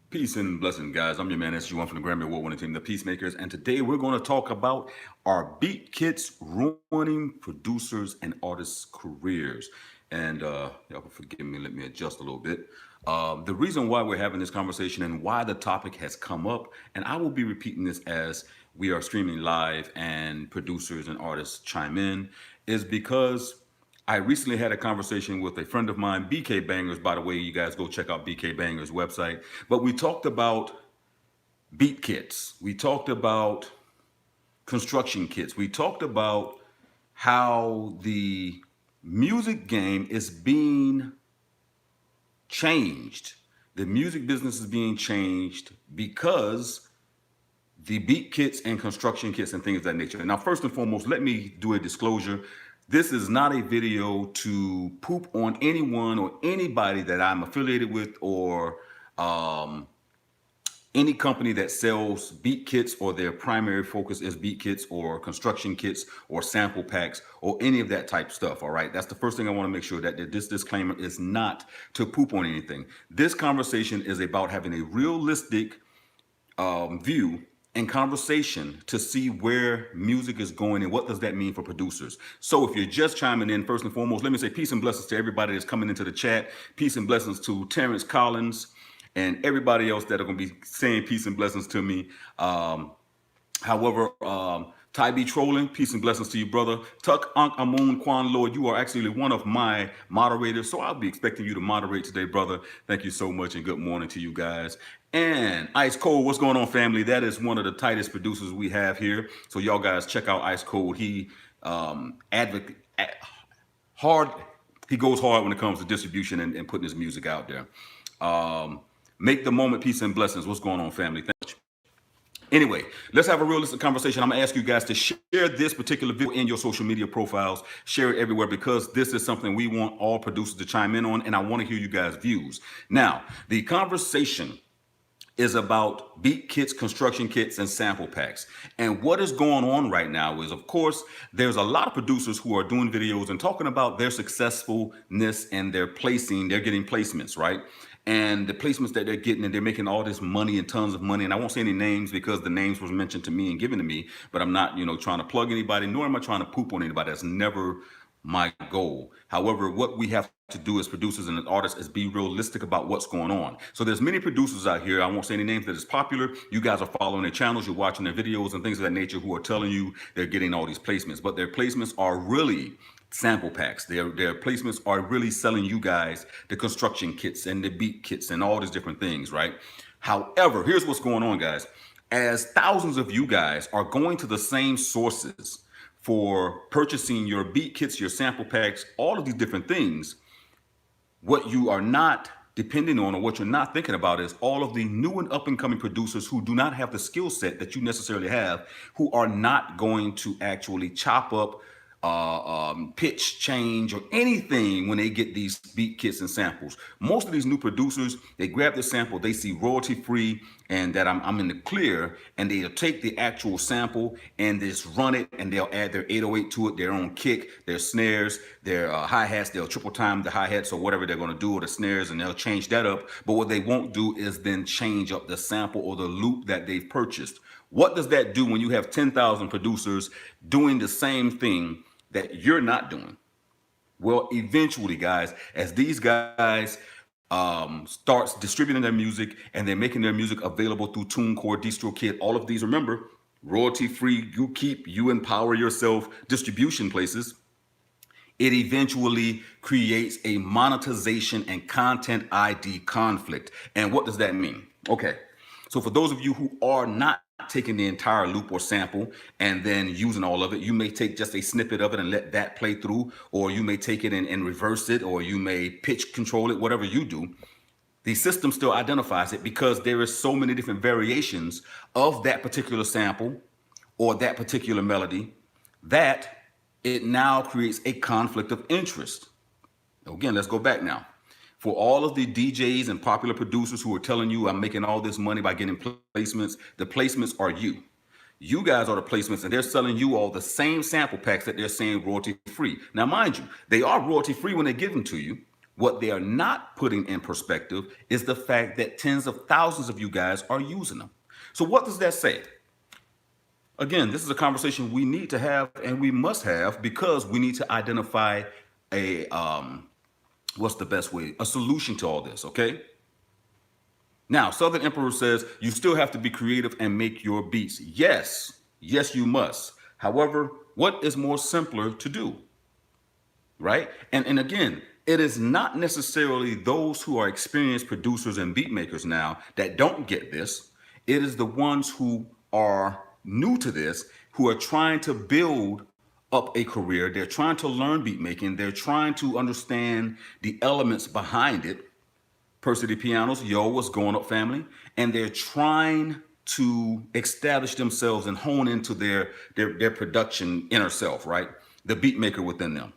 Peace and blessing, guys. I'm your man, SG1 from the Grammy Award-winning team, the Peacemakers, and today we're going to talk about are beat kits ruining producers and artists' careers. And y'all can forgive me, let me adjust a little bit. The reason why we're having this conversation and why the topic has come up, and I will be repeating this as we are streaming live and producers and artists chime in, is because I recently had a conversation with a friend of mine, BK Bangers. By the way, you guys go check out BK Bangers' website. But we talked about beat kits. We talked about construction kits. We talked about how the music game is being changed. The music business is being changed because the beat kits and construction kits and things of that nature. Now, first and foremost, let me do a disclosure. This is not a video to poop on anyone or anybody that I'm affiliated with or any company that sells beat kits or their primary focus is beat kits or construction kits or sample packs or any of that type stuff. All right. That's the first thing I want to make sure that this disclaimer is not to poop on anything. This conversation is about having a realistic view and conversation to see where music is going and what does that mean for producers. So if you're just chiming in, first and foremost, let me say peace and blessings to everybody that's coming into the chat. Peace and blessings to Terrence Collins and everybody else that are going to be saying peace and blessings to me. However, Ty B trolling, peace and blessings to you, brother. Tuck Ankh Amun Kwan Lord, you are actually one of my moderators, so I'll be expecting you to moderate today, brother. Thank you so much, and good morning to you guys. And Ice Cold, what's going on, family? That is one of the tightest producers we have here. So y'all guys check out Ice Cold. He hard. He goes hard when it comes to distribution and putting his music out there. Make the moment, peace and blessings. What's going on, family? Thank you. Anyway, let's have a realistic conversation. I'm going to ask you guys to share this particular video in your social media profiles. Share it everywhere because this is something we want all producers to chime in on, and I want to hear you guys' views. Now, the conversation is about beat kits, construction kits, and sample packs. And what is going on right now is, of course, there's a lot of producers who are doing videos and talking about their successfulness and they're getting placements, right? And the placements that they're getting, and they're making all this money and tons of money. And I won't say any names because the names was mentioned to me and given to me, but I'm not, trying to plug anybody, nor am I trying to poop on anybody. That's never my goal. However, what we have to do as producers and as artists is be realistic about what's going on. So there's many producers out here, I won't say any names, that is popular. You guys are following their channels, you're watching their videos and things of that nature, who are telling you they're getting all these placements, but their placements are really sample packs. Their placements are really selling you guys the construction kits and the beat kits and all these different things, right? However, here's what's going on, guys. As thousands of you guys are going to the same sources for purchasing your beat kits, your sample packs, all of these different things, what you are not depending on or what you're not thinking about is all of the new and up and coming producers who do not have the skill set that you necessarily have, who are not going to actually chop up, pitch change or anything when they get these beat kits and samples. Most of these new producers, they grab the sample, they see royalty free and that I'm in the clear, and they'll take the actual sample and just run it, and they'll add their 808 to it, their own kick, their snares, their hi-hats. They'll triple time the hi-hats or whatever they're going to do, or the snares, and they'll change that up. But what they won't do is then change up the sample or the loop that they've purchased. What does that do when you have 10,000 producers doing the same thing that you're not doing? Well, eventually, guys, as these guys starts distributing their music and they're making their music available through TuneCore, DistroKid, all of these, remember, royalty free, you empower yourself distribution places. It eventually creates a monetization and content ID conflict. And what does that mean? Okay, so for those of you who are not taking the entire loop or sample and then using all of it, you may take just a snippet of it and let that play through, or you may take it and reverse it, or you may pitch control it, whatever you do. The system still identifies it because there is so many different variations of that particular sample or that particular melody that it now creates a conflict of interest. Again, let's go back now. For all of the DJs and popular producers who are telling you I'm making all this money by getting placements, the placements are you. You guys are the placements, and they're selling you all the same sample packs that they're saying royalty free. Now, mind you, they are royalty free when they give them to you, What they are not putting in perspective is the fact that tens of thousands of you guys are using them. So what does that say? Again, this is a conversation we need to have and we must have, because we need to identify a what's the best way, a solution to all this, okay? Now, Southern Emperor says you still have to be creative and make your beats. Yes, yes, you must. However, what is more simpler to do, right? And again, it is not necessarily those who are experienced producers and beat makers now that don't get this. It is the ones who are new to this, who are trying to build up a career. They're trying to learn beat making. They're trying to understand the elements behind it. Percy the Pianos, yo, what's going up, family? And they're trying to establish themselves and hone into their production inner self, right? The beat maker within them.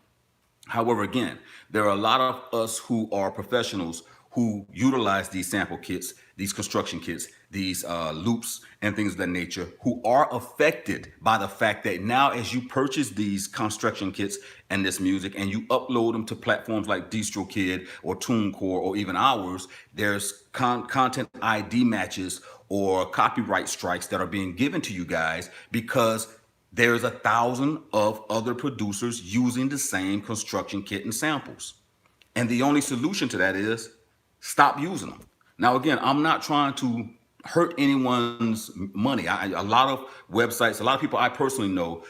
However, again, there are a lot of us who are professionals who utilize these sample kits, these construction kits, these loops and things of that nature, who are affected by the fact that now as you purchase these construction kits and this music and you upload them to platforms like DistroKid or TuneCore or even ours, there's content ID matches or copyright strikes that are being given to you guys because there's 1,000 of other producers using the same construction kit and samples. And the only solution to that is stop using them. Now, again, I'm not trying to hurt anyone's money. A lot of websites, a lot of people I personally know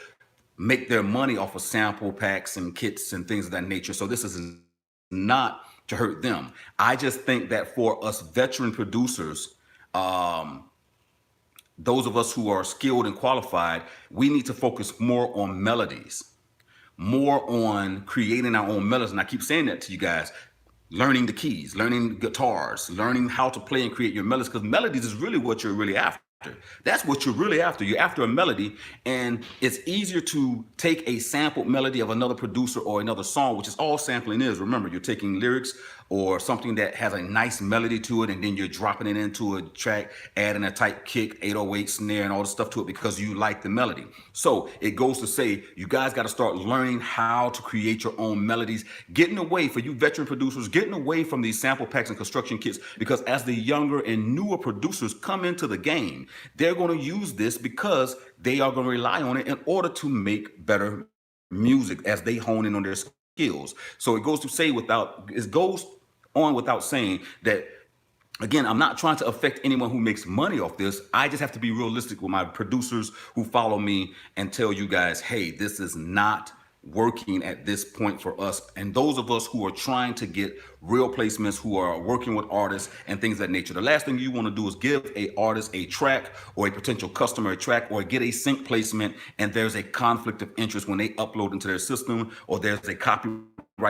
make their money off of sample packs and kits and things of that nature. So this is not to hurt them. I just think that for us veteran producers, those of us who are skilled and qualified, we need to focus more on melodies, more on creating our own melodies. And I keep saying that to you guys, learning the keys, learning guitars, learning how to play and create your melodies, because melodies is really what you're really after. That's what you're really after. You're after a melody, and it's easier to take a sampled melody of another producer or another song, which is all sampling is. Remember, you're taking lyrics or something that has a nice melody to it, and then you're dropping it into a track, adding a tight kick, 808 snare, and all the stuff to it because you like the melody. So it goes to say, you guys got to start learning how to create your own melodies, getting away, for you veteran producers, getting away from these sample packs and construction kits, because as the younger and newer producers come into the game, they're going to use this because they are going to rely on it in order to make better music as they hone in on their skills. So it goes on without saying that, again, I'm not trying to affect anyone who makes money off this. I just have to be realistic with my producers who follow me and tell you guys, hey, this is not working at this point for us. And those of us who are trying to get real placements, who are working with artists and things of that nature, the last thing you want to do is give a artist a track or a potential customer a track or get a sync placement and there's a conflict of interest when they upload into their system, or there's a copyright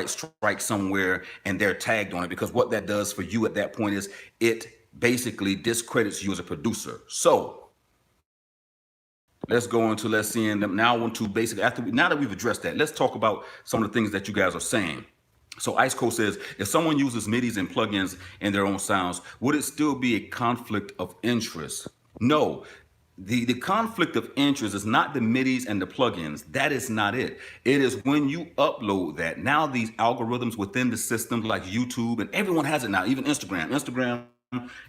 strike somewhere and they're tagged on it, because what that does for you at that point is it basically discredits you as a producer. So let's go into, let's see, and now I want to basically, now that we've addressed that, let's talk about some of the things that you guys are saying. So Ice Cold says, if someone uses MIDIs and plugins in their own sounds, would it still be a conflict of interest? No. The conflict of interest is not the MIDIs and the plugins. That is not it. It is when you upload that. Now these algorithms within the system like YouTube, and everyone has it now, even Instagram,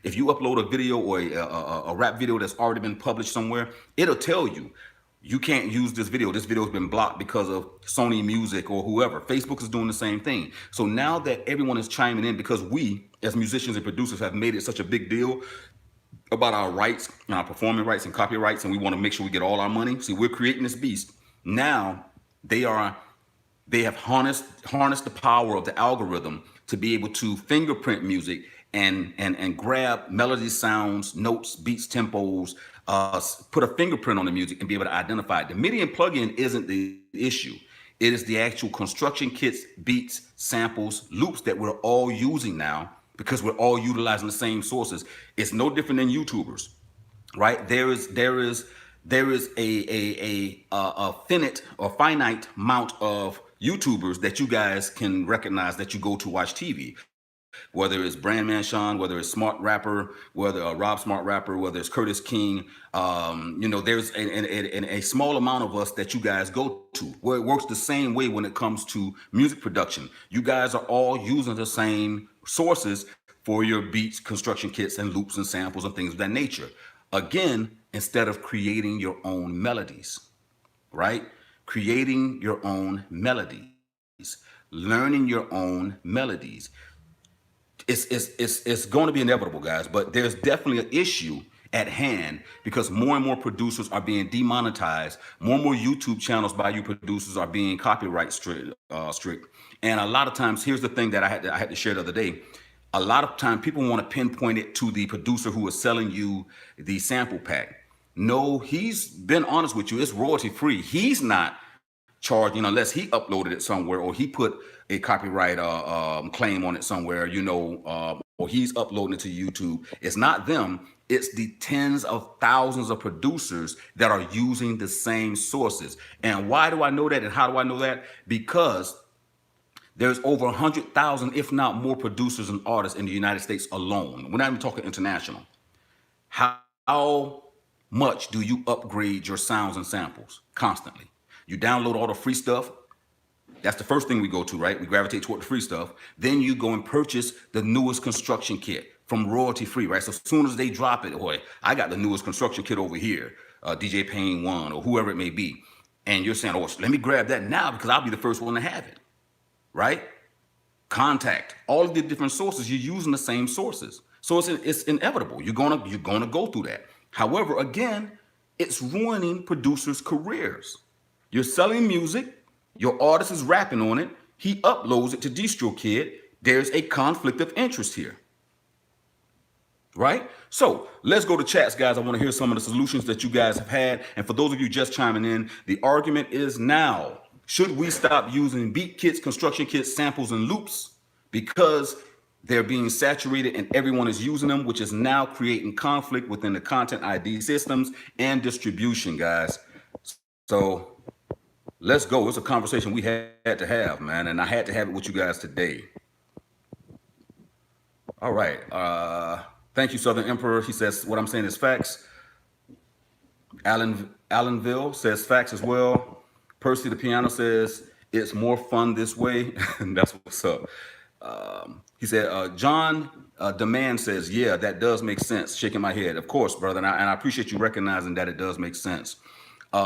if you upload a video or a rap video that's already been published somewhere, it'll tell you, you can't use this video. This video has been blocked because of Sony Music or whoever. Facebook is doing the same thing. So now that everyone is chiming in, because we as musicians and producers have made it such a big deal about our rights and our performing rights and copyrights, and we want to make sure we get all our money. See, we're creating this beast. Now they have harnessed the power of the algorithm to be able to fingerprint music and grab melodies, sounds, notes, beats, tempos, put a fingerprint on the music and be able to identify it. The MIDI and plugin isn't the issue. It is the actual construction kits, beats, samples, loops that we're all using now, because we're all utilizing the same sources. It's no different than YouTubers, right? There is a finite amount of YouTubers that you guys can recognize that you go to watch TV. whether it's Brandman Sean, whether it's Smart Rapper, whether Rob Smart Rapper, whether it's Curtis King, there's a small amount of us that you guys go to where it works the same way when it comes to music production. You guys are all using the same sources for your beats, construction kits, and loops and samples and things of that nature. Again, instead of creating your own melodies, right? Creating your own melodies, learning your own melodies. It's going to be inevitable, guys, but there's definitely an issue at hand because more and more producers are being demonetized. More and more YouTube channels by you producers are being copyright strict. And a lot of times, here's the thing that I had to share the other day. A lot of time people want to pinpoint it to the producer who is selling you the sample pack. No, he's been honest with you. It's royalty free. He's not charging unless he uploaded it somewhere or he put a copyright claim on it somewhere, or he's uploading it to YouTube. It's not them. It's the tens of thousands of producers that are using the same sources. And why do I know that? And how do I know that? Because there's over 100,000, if not more, producers and artists in the United States alone. We're not even talking international. How much do you upgrade your sounds and samples constantly? You download all the free stuff. That's the first thing we go to, right? We gravitate toward the free stuff. Then you go and purchase the newest construction kit from royalty free, right? So as soon as they drop it, boy, I got the newest construction kit over here, DJ Payne 1 or whoever it may be. And you're saying, oh, let me grab that now because I'll be the first one to have it, right? Contact, all of the different sources, you're using the same sources. So it's inevitable. You're gonna go through that. However, again, it's ruining producers' careers. You're selling music, your artist is rapping on it, he uploads it to DistroKid. There's a conflict of interest here, right? So let's go to chats, guys. I want to hear some of the solutions that you guys have had. And for those of you just chiming in, the argument is now. Should we stop using beat kits, construction kits, samples, and loops because they're being saturated and everyone is using them, which is now creating conflict within the content ID systems and distribution, guys? So let's go. It's a conversation we had to have, man, and I had to have it with you guys today. All right. Thank you, Southern Emperor. He says, what I'm saying is facts. Allenville says facts as well. Percy the Piano says, it's more fun this way. And that's what's up. He said, John Demand says, yeah, that does make sense. Shaking my head. Of course, brother. And I appreciate you recognizing that it does make sense.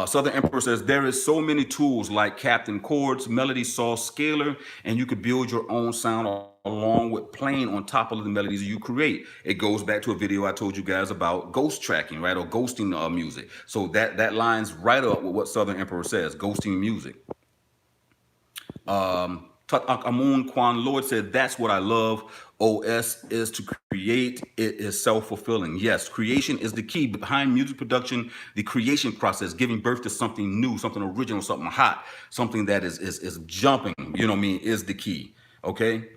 Southern Emperor says, there is so many tools like Captain Chords, Melody Sauce, Scalar, and you could build your own sound along with playing on top of the melodies you create. It goes back to a video I told you guys about ghost tracking, right? Or ghosting music. So that lines right up with what Southern Emperor says, ghosting music. Amun Kwan Lord said, that's what I love. OS is to create. It is self-fulfilling. Yes, creation is the key. Behind music production, the creation process, giving birth to something new, something original, something hot, something that is jumping, is the key. Okay?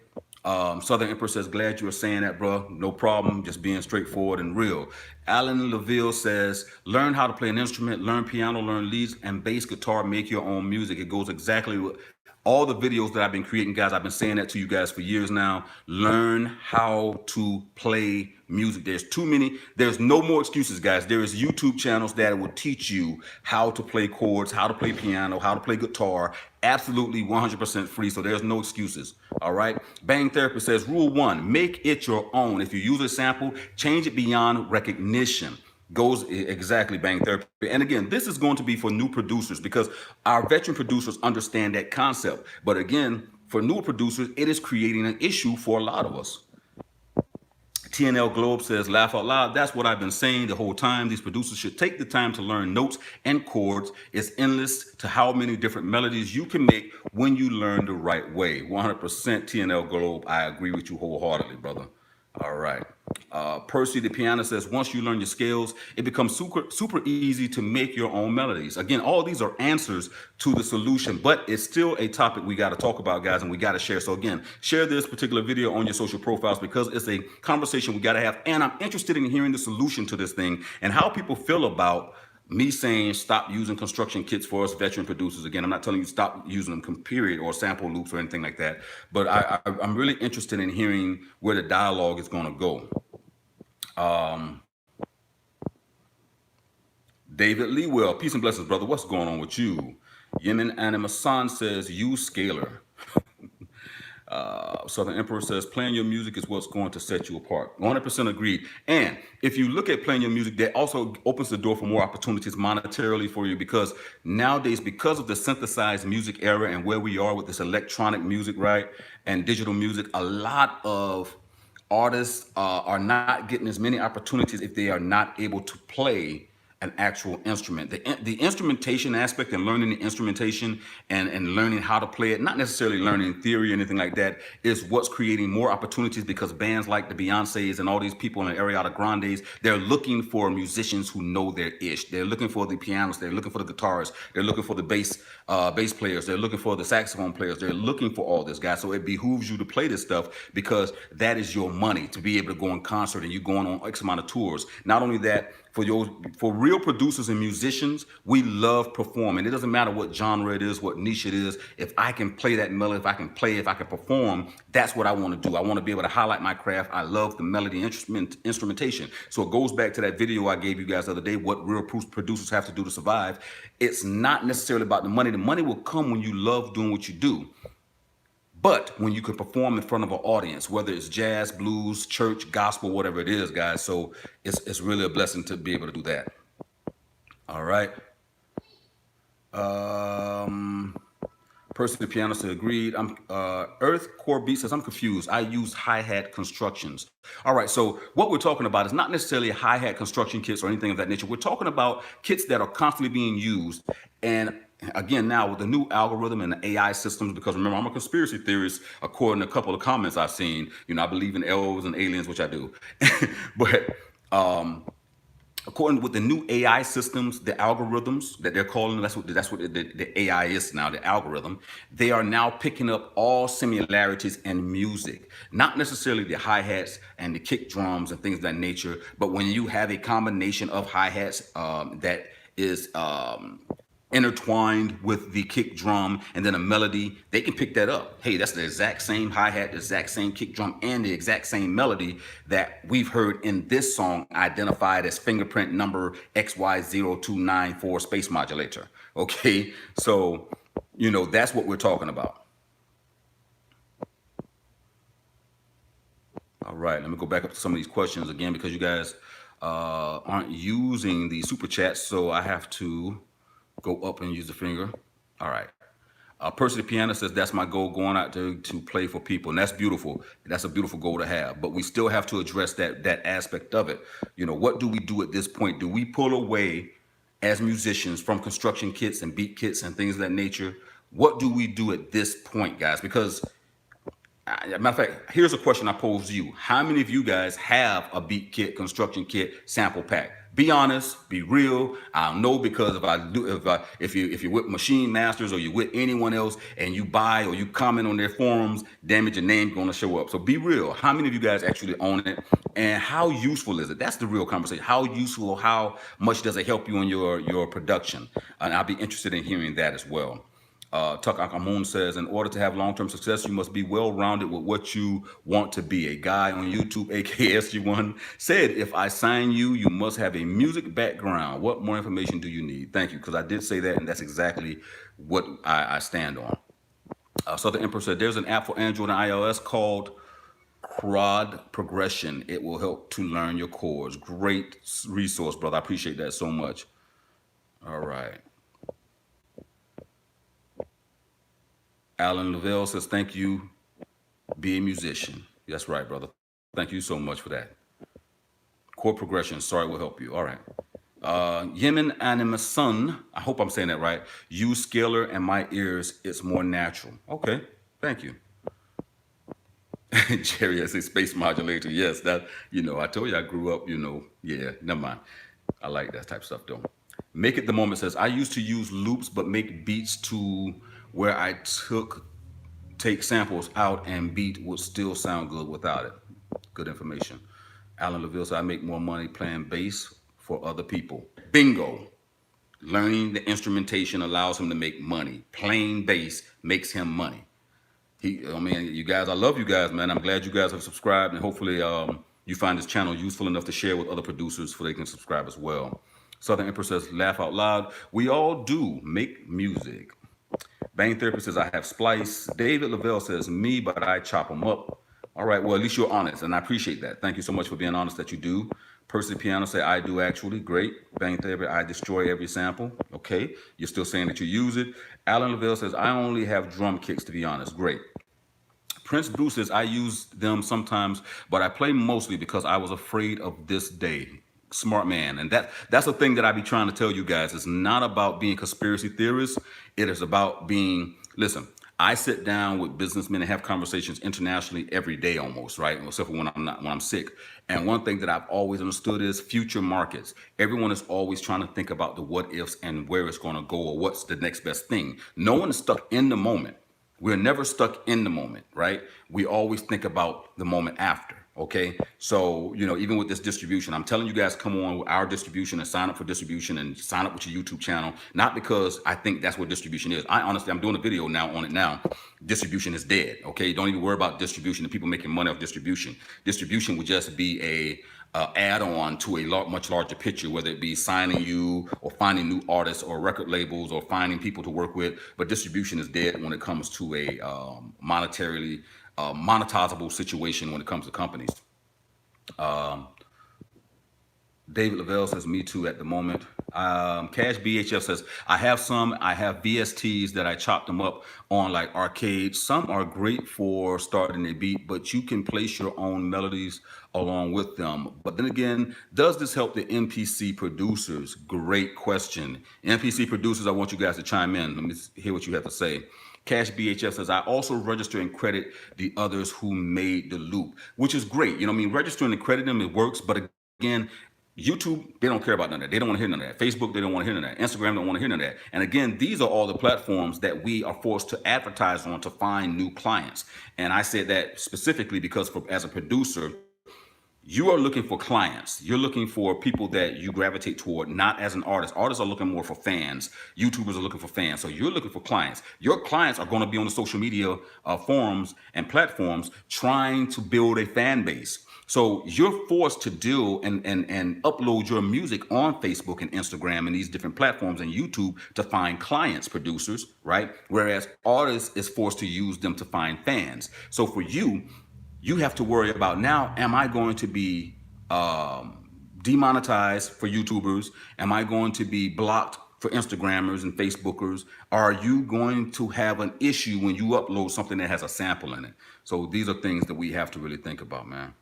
Southern Emperor says, glad you were saying that, bro. No problem. Just being straightforward and real. Alan LaVille says, learn how to play an instrument, learn piano, learn leads and bass guitar, make your own music. It goes exactly with all the videos that I've been creating, guys. I've been saying that to you guys for years now. Learn how to play music. There's no more excuses, guys. There is YouTube channels that will teach you how to play chords, how to play piano, how to play guitar, absolutely 100% free. So there's no excuses. All right. Bang Therapist says, rule 1, make it your own. If you use a sample, change it beyond recognition. Goes exactly, Bang Therapy. And again, this is going to be for new producers because our veteran producers understand that concept. But again, for newer producers, it is creating an issue for a lot of us. TNL Globe says, laugh out loud. That's what I've been saying the whole time. These producers should take the time to learn notes and chords. It's endless to how many different melodies you can make when you learn the right way. 100% TNL Globe. I agree with you wholeheartedly, brother. All right. Percy the Piano says, once you learn your scales, it becomes super easy to make your own melodies. Again, all these are answers to the solution, but it's still a topic we got to talk about, guys, and we got to share. So again, share this particular video on your social profiles because it's a conversation we got to have. And I'm interested in hearing the solution to this thing and how people feel about Me saying stop using construction kits for us veteran producers. Again, I'm not telling you stop using them, period, or sample loops or anything like that. But I'm really interested in hearing where the dialogue is going to go. David Leewell, peace and blessings, brother. What's going on with you? Yemen Animasan says, use Scalar. Southern Emperor says, playing your music is what's going to set you apart. 100% agreed. And if you look at playing your music, that also opens the door for more opportunities monetarily for you, because nowadays, because of the synthesized music era and where we are with this electronic music, right, and digital music, a lot of artists are not getting as many opportunities if they are not able to play an actual instrument. The instrumentation aspect and learning the instrumentation and learning how to play it, not necessarily learning theory or anything like that, is what's creating more opportunities, because bands like the Beyoncés and all these people in the Ariana Grandes, they're looking for musicians who know their ish. They're looking for the pianists, they're looking for the guitarists, they're looking for the bass players, they're looking for the saxophone players, they're looking for all this, guys. So it behooves you to play this stuff, because that is your money, to be able to go on concert and you going on X amount of tours. Not only that, for real producers and musicians, we love performing. It doesn't matter what genre it is, what niche it is. If I can play that melody, if I can play, if I can perform, that's what I want to do. I want to be able to highlight my craft. I love the melody instrumentation. So it goes back to that video I gave you guys the other day, what real producers have to do to survive. It's not necessarily about the money. The money will come when you love doing what you do. But when you can perform in front of an audience, whether it's jazz, blues, church, gospel, whatever it is, guys. So it's really a blessing to be able to do that. All right. Person the piano said agreed. Earth Core Beat says, I'm confused. I use hi-hat constructions. All right, so what we're talking about is not necessarily hi-hat construction kits or anything of that nature. We're talking about kits that are constantly being used. And again, now with the new algorithm and the AI systems, because remember, I'm a conspiracy theorist, according to a couple of comments I've seen. You know, I believe in elves and aliens, which I do. But according with the new AI systems, the algorithms that they're calling, that's what the AI is now, the algorithm, they are now picking up all similarities in music, not necessarily the hi-hats and the kick drums and things of that nature, but when you have a combination of hi-hats that is intertwined with the kick drum and then a melody, they can pick that up. Hey, that's the exact same hi-hat, the exact same kick drum, and the exact same melody that we've heard in this song, identified as fingerprint number XY0294 space modulator. Okay, so you know that's what we're talking about. All right, let me go back up to some of these questions again, because you guys aren't using the super chats, so I have to go up and use the finger. All right. Percy the Piano says, that's my goal, going out to play for people. And that's beautiful. That's a beautiful goal to have. But we still have to address that aspect of it. You know, what do we do at this point? Do we pull away as musicians from construction kits and beat kits and things of that nature? What do we do at this point, guys? Because, matter of fact, here's a question I pose to you. How many of you guys have a beat kit, construction kit, sample pack? Be honest, be real. I know, because if you're with Machine Masters or you're with anyone else and you buy or you comment on their forums, damn it, your name's gonna show up. So be real. How many of you guys actually own it, and how useful is it? That's the real conversation. How useful? How much does it help you in your production? And I'll be interested in hearing that as well. Tuck Akamoon says, in order to have long-term success, you must be well-rounded with what you want to be. A guy on YouTube, aka SG1, said, if I sign you, you must have a music background. What more information do you need? Thank you, because I did say that, and that's exactly what I stand on. Southern Emperor said, there's an app for Android and iOS called Quad Progression. It will help to learn your chords. Great resource, brother. I appreciate that so much. All right. Alan Lavelle says, thank you, be a musician. That's right, brother. Thank you so much for that. Chord progression, sorry, will help you. All right. Yemen Animasun, I hope I'm saying that right. Use Scalar and my ears, it's more natural. Okay, thank you. Jerry has a space modulator. Yes, that, you know, I told you I grew up, you know, yeah, never mind. I like that type of stuff though. Make It the Moment says, I used to use loops, but make beats to where I take samples out and beat would still sound good without it. Good information. Alan LaVille said, I make more money playing bass for other people. Bingo. Learning the instrumentation allows him to make money. Playing bass makes him money. I mean, you guys, I love you guys, man. I'm glad you guys have subscribed, and hopefully you find this channel useful enough to share with other producers so they can subscribe as well. Southern Empress says, laugh out loud. We all do make music. Bang Therapist says, I have Splice. David Lavelle says, me, but I chop them up. All right, well, at least you're honest, and I appreciate that. Thank you so much for being honest that you do. Percy Piano say, I do actually. Great. Bang Therapy, I destroy every sample. Okay, you're still saying that you use it. Alan Lavelle says, I only have drum kicks, to be honest. Great. Prince Bruce says, I use them sometimes, but I play mostly because I was afraid of this day. Smart man. And that's the thing that I be trying to tell you guys. It's not about being conspiracy theorists. It is about being, listen, I sit down with businessmen and have conversations internationally every day almost, right? Except for when I'm sick. And one thing that I've always understood is future markets. Everyone is always trying to think about the what ifs and where it's going to go or what's the next best thing. No one is stuck in the moment. We're never stuck in the moment, right? We always think about the moment after, okay? So, even with this distribution, I'm telling you guys, come on with our distribution and sign up for distribution and sign up with your YouTube channel. Not because I think that's what distribution is. I'm doing a video now on it now. Distribution is dead, okay? Don't even worry about distribution. The people making money off distribution. Distribution would just be a add-on to a much larger picture, whether it be signing you or finding new artists or record labels or finding people to work with. But distribution is dead when it comes to a monetarily monetizable situation when it comes to companies. David Lavelle says, me too at the moment. Cash BHF says, I have VSTs that I chopped them up on like arcade. Some are great for starting a beat, but you can place your own melodies along with them. But then again, does this help the MPC producers? Great question. MPC producers, I want you guys to chime in. Let me hear what you have to say. Cash BHF says, I also register and credit the others who made the loop, which is great. Registering and crediting them, it works. But again, YouTube, they don't care about none of that. They don't want to hear none of that. Facebook, they don't want to hear none of that. Instagram don't want to hear none of that. And again, these are all the platforms that we are forced to advertise on to find new clients. And I said that specifically because as a producer, you are looking for clients. You're looking for people that you gravitate toward, not as an artist. Artists are looking more for fans. YouTubers are looking for fans. So you're looking for clients. Your clients are going to be on the social media forums and platforms trying to build a fan base. So you're forced to deal and upload your music on Facebook and Instagram and these different platforms and YouTube to find clients, producers, right? Whereas artists is forced to use them to find fans. So for you, you have to worry about now, am I going to be demonetized for YouTubers? Am I going to be blocked for Instagrammers and Facebookers? Are you going to have an issue when you upload something that has a sample in it? So these are things that we have to really think about, man.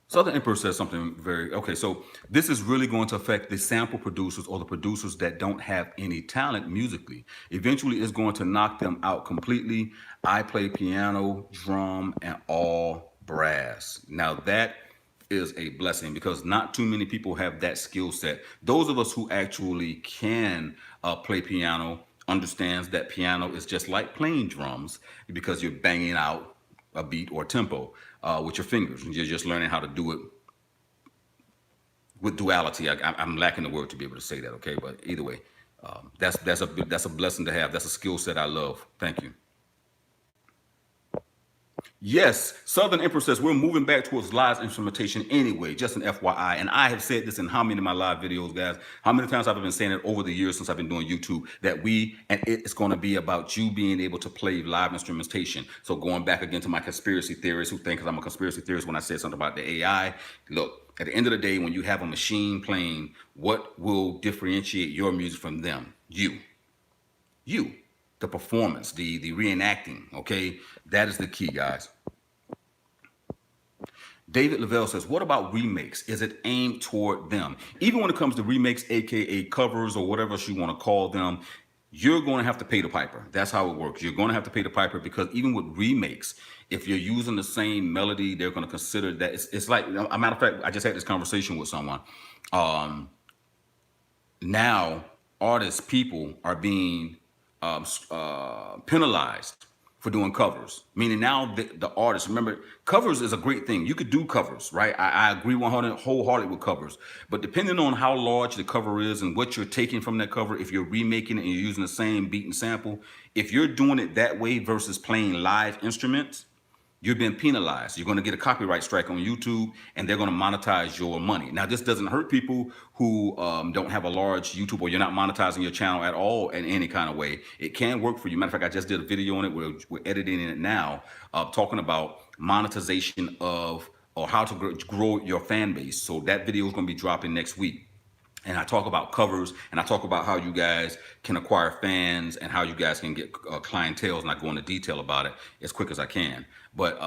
Southern Emperor says something okay, so this is really going to affect the sample producers or the producers that don't have any talent musically. Eventually, it's going to knock them out completely. I play piano, drum, and all brass. Now, that is a blessing because not too many people have that skill set. Those of us who actually can play piano understands that piano is just like playing drums because you're banging out a beat or tempo with your fingers, and you're just learning how to do it with duality. I'm lacking the word to be able to say that, okay? But either way, that's a blessing to have. That's a skill set I love. Thank you. Yes, Southern Emperor says we're moving back towards live instrumentation anyway, just an FYI. And I have said this in how many of my live videos, guys, how many times I've been saying it over the years since I've been doing YouTube, that it's going to be about you being able to play live instrumentation. So going back again to my conspiracy theorists who think I'm a conspiracy theorist when I said something about the AI, look, at the end of the day, when you have a machine playing, what will differentiate your music from them? You. The performance, the reenacting, okay? That is the key, guys. David Lavelle says, what about remakes? Is it aimed toward them? Even when it comes to remakes, aka covers or whatever else you want to call them, you're going to have to pay the piper. That's how it works. You're going to have to pay the piper because even with remakes, if you're using the same melody, they're going to consider that it's like, a matter of fact, I just had this conversation with someone. Now, artists, people are being penalized for doing covers. Meaning now the artist, remember, covers is a great thing. You could do covers, right? I agree 100 wholeheartedly with covers. But depending on how large the cover is and what you're taking from that cover, if you're remaking it and you're using the same beat and sample, if you're doing it that way versus playing live instruments, you're being penalized. You're going to get a copyright strike on YouTube, and they're going to monetize your money. Now, this doesn't hurt people who don't have a large YouTube, or you're not monetizing your channel at all in any kind of way. It can work for you. Matter of fact, I just did a video on it. We're editing it now, talking about monetization of, or how to grow your fan base. So that video is going to be dropping next week. And I talk about covers, and I talk about how you guys can acquire fans and how you guys can get clientele, and I go into detail about it as quick as I can. But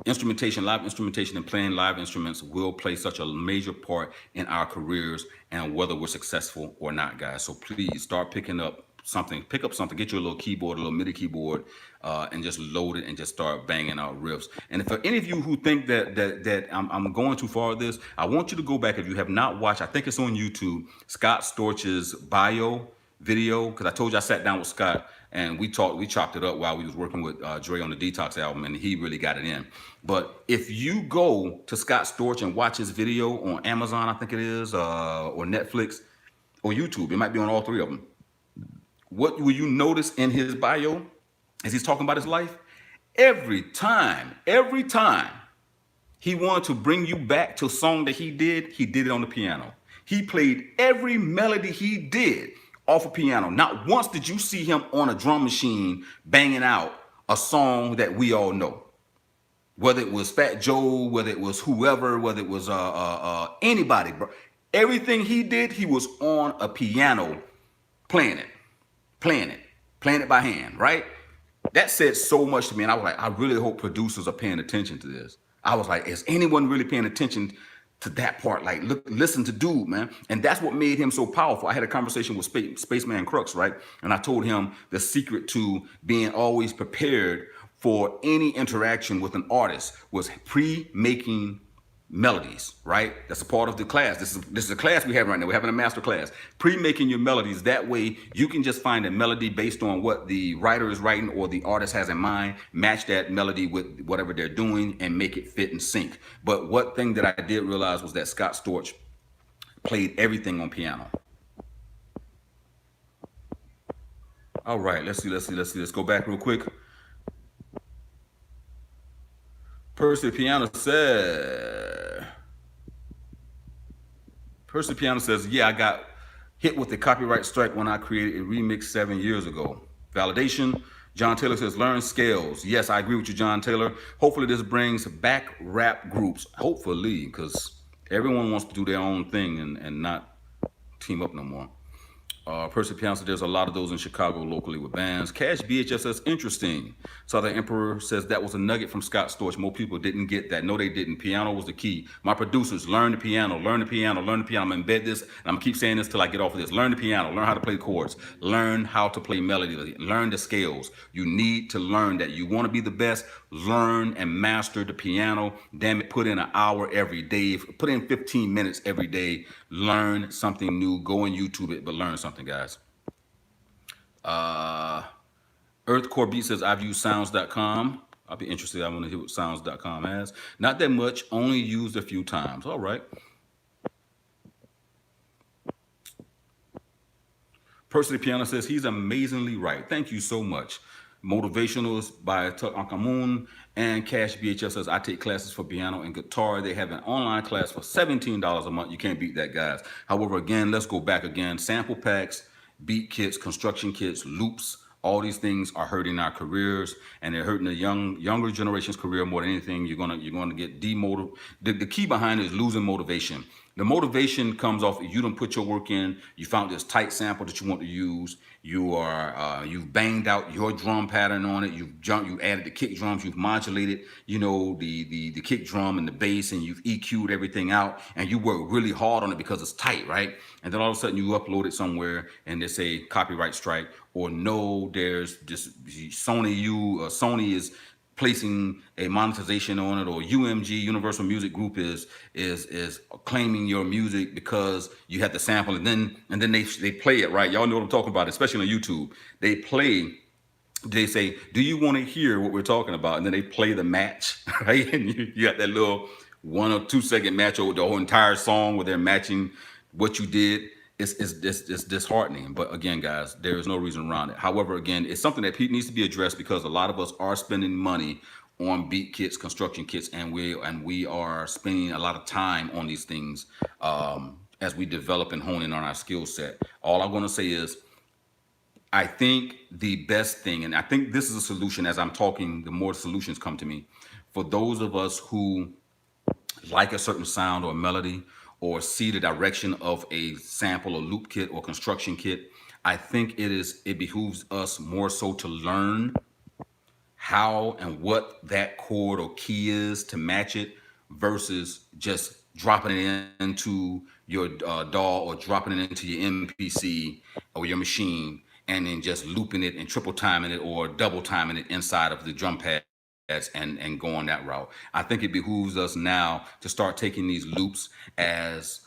instrumentation, live instrumentation, and playing live instruments will play such a major part in our careers and whether we're successful or not, guys. So please start picking up something, get your little keyboard, a little MIDI keyboard, and just load it and just start banging out riffs. And for any of you who think that I'm going too far with this, I want you to go back, if you have not watched, I think it's on YouTube, Scott Storch's bio video, because I told you I sat down with Scott and we chopped it up while we was working with Dre on the Detox album, and he really got it in. But if you go to Scott Storch and watch his video on Amazon, I think it is, or Netflix, or YouTube, it might be on all three of them. What will you notice in his bio as he's talking about his life? Every time he wanted to bring you back to a song that he did it on the piano. He played every melody he did off a piano. Not once did you see him on a drum machine banging out a song that we all know. Whether it was Fat Joe, whether it was whoever, whether it was anybody, bro. Everything he did, he was on a piano playing it by hand, right? That said so much to me, and I was like, I really hope producers are paying attention to this. I was like, is anyone really paying attention to that part? Like, look, listen to dude, man. And that's what made him so powerful. I had a conversation with Spaceman Crux, right? And I told him the secret to being always prepared for any interaction with an artist was pre-making melodies, right? That's a part of the class. This is a class we have right now. We're having a master class. Pre-making your melodies. That way you can just find a melody based on what the writer is writing or the artist has in mind, match that melody with whatever they're doing and make it fit and sync. But one thing that I did realize was that Scott Storch played everything on piano. All right, let's see. Let's go back real quick. Percy Piano says, yeah, I got hit with the copyright strike when I created a remix 7 years ago. Validation. John Taylor says, learn scales. Yes, I agree with you, John Taylor. Hopefully this brings back rap groups. Hopefully, because everyone wants to do their own thing and not team up no more. Percy Piano says there's a lot of those in Chicago locally with bands. Cash BHS says, interesting. Southern Emperor says that was a nugget from Scott Storch. More people didn't get that. No, they didn't. Piano was the key. My producers, learn the piano, learn the piano, learn the piano. I'm going to embed this, and I'm going to keep saying this till I get off of this. Learn the piano, learn how to play chords, learn how to play melody, learn the scales. You need to learn that. You want to be the best, learn and master the piano. Damn it, put in an hour every day. Put in 15 minutes every day. Learn something new. Go on YouTube it, but learn something, guys. Earthcore Beat says, I've used sounds.com. I'll be interested. I want to hear what sounds.com has. Not that much, only used a few times. All right. Percy the Piano says, he's amazingly right. Thank you so much. Motivationals by Ankamoon and Cash BHS says, I take classes for piano and guitar. They have an online class for $17 a month. You can't beat that, guys. However, again, let's go back again. Sample packs, beat kits, construction kits, loops, all these things are hurting our careers, and they're hurting the younger generation's career more than anything. You're gonna get demotivated. The key behind it is losing motivation. The motivation comes off you don't put your work in. You found this tight sample that you want to use. You've banged out your drum pattern on it. You added the kick drums. You've modulated, the kick drum and the bass, and you've EQ'd everything out. And you work really hard on it because it's tight, right? And then all of a sudden you upload it somewhere, and they say copyright strike, or no, there's this Sony is placing a monetization on it, or UMG, Universal Music Group, is claiming your music because you had the sample, and then they play it, right? Y'all know what I'm talking about, especially on YouTube. They play they say, "Do you want to hear what we're talking about?" And then they play the match, right? And you got that little 1 or 2 second match over the whole entire song where they're matching what you did. It's disheartening. But again, guys, there is no reason around it. However, again, it's something that needs to be addressed because a lot of us are spending money on beat kits, construction kits, and we are spending a lot of time on these things as we develop and hone in on our skill set. All I'm going to say is I think the best thing, and I think this is a solution as I'm talking, the more solutions come to me. For those of us who like a certain sound or melody or see the direction of a sample or loop kit or construction kit, I think it behooves us more so to learn how and what that chord or key is to match it versus just dropping it into your DAW or dropping it into your MPC or your machine and then just looping it and triple timing it or double timing it inside of the drum pads and going that route. I think it behooves us now to start taking these loops as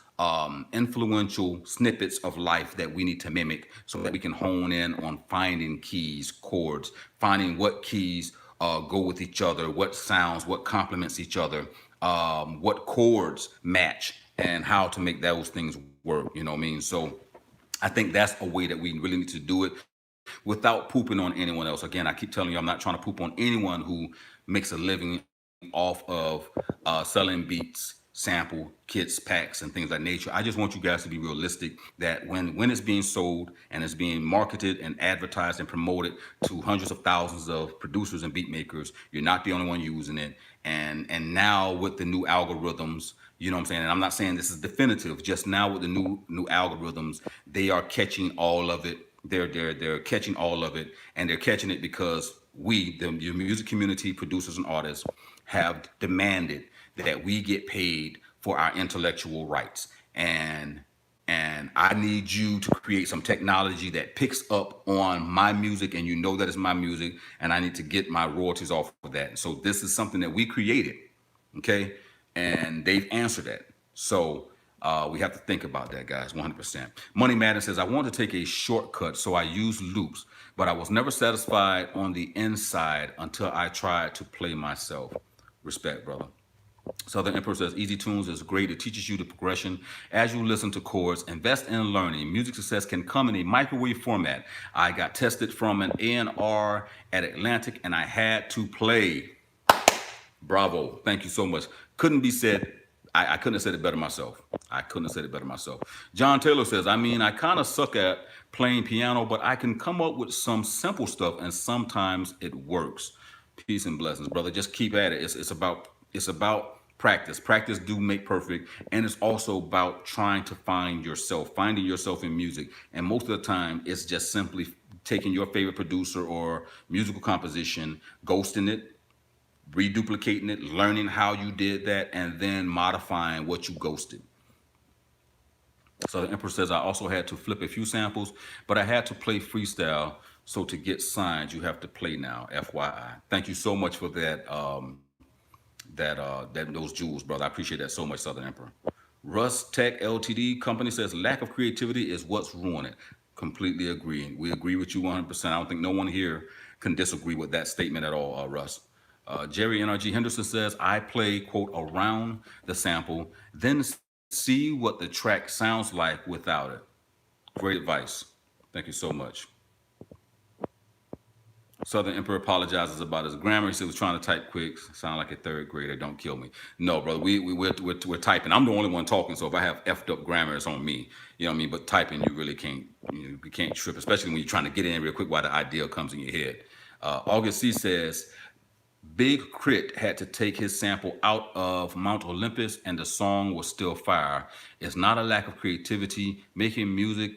influential snippets of life that we need to mimic so that we can hone in on finding keys, chords, finding what keys go with each other, what sounds, what complements each other, what chords match, and how to make those things work. You know what I mean? So I think that's a way that we really need to do it without pooping on anyone else. Again, I keep telling you, I'm not trying to poop on anyone who makes a living off of selling beats, sample kits, packs, and things like nature. I just want you guys to be realistic that when it's being sold and it's being marketed and advertised and promoted to hundreds of thousands of producers and beat makers, you're not the only one using it. And now with the new algorithms, you know what I'm saying? And I'm not saying this is definitive. Just now with the new algorithms, they are catching all of it. They're catching all of it, and they're catching it because we, the music community, producers and artists, have demanded that we get paid for our intellectual rights. And I need you to create some technology that picks up on my music, and you know that it's my music, and I need to get my royalties off of that. So this is something that we created, okay? And they've answered that. So we have to think about that, guys, 100%. Money Madden says, I want to take a shortcut, so I use loops, but I was never satisfied on the inside until I tried to play myself. Respect, brother. Southern Emperor says, Easy Tunes is great. It teaches you the progression as you listen to chords. Invest in learning. Music success can come in a microwave format. I got tested from an A&R at Atlantic, and I had to play. Bravo. Thank you so much. Couldn't be said. I couldn't have said it better myself. I couldn't have said it better myself. John Taylor says, I mean, I kind of suck at playing piano, but I can come up with some simple stuff, and sometimes it works. Peace and blessings, brother. Just keep at it. It's about practice. Practice do make perfect, and it's also about trying to find yourself, finding yourself in music. And most of the time, it's just simply taking your favorite producer or musical composition, ghosting it, reduplicating it, learning how you did that, and then modifying what you ghosted. So the Emperor says, I also had to flip a few samples, but I had to play freestyle. So to get signed, you have to play now, FYI. Thank you so much for that, those jewels, brother. I appreciate that so much, Southern Emperor. Russ Tech Ltd company says, lack of creativity is what's ruining it. Completely agree. We agree with you 100%. I don't think no one here can disagree with that statement at all, Russ. Jerry NRG Henderson says, I play, quote, around the sample, then see what the track sounds like without it. Great advice. Thank you so much. Southern Emperor apologizes about his grammar. He said he was trying to type quick. Sound like a third grader. Don't kill me. No, brother. We're typing. I'm the only one talking, so if I have effed up grammar, it's on me. You know what I mean? But typing, you really can't. You can't trip, especially when you're trying to get in real quick while the idea comes in your head. August C says, Big Crit had to take his sample out of Mount Olympus, and the song was still fire. It's not a lack of creativity. Making music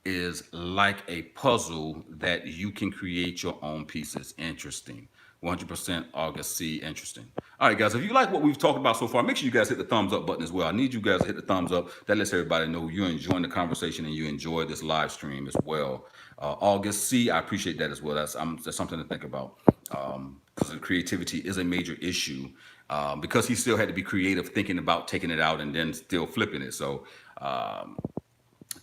is like a puzzle that you can create your own pieces. Interesting. 100% August C. Interesting. All right, guys, if you like what we've talked about so far, make sure you guys hit the thumbs up button as well. I need you guys to hit the thumbs up. That lets everybody know you're enjoying the conversation and you enjoy this live stream as well. August C., I appreciate that as well. That's something to think about. Because the creativity is a major issue. Because he still had to be creative, thinking about taking it out and then still flipping it. So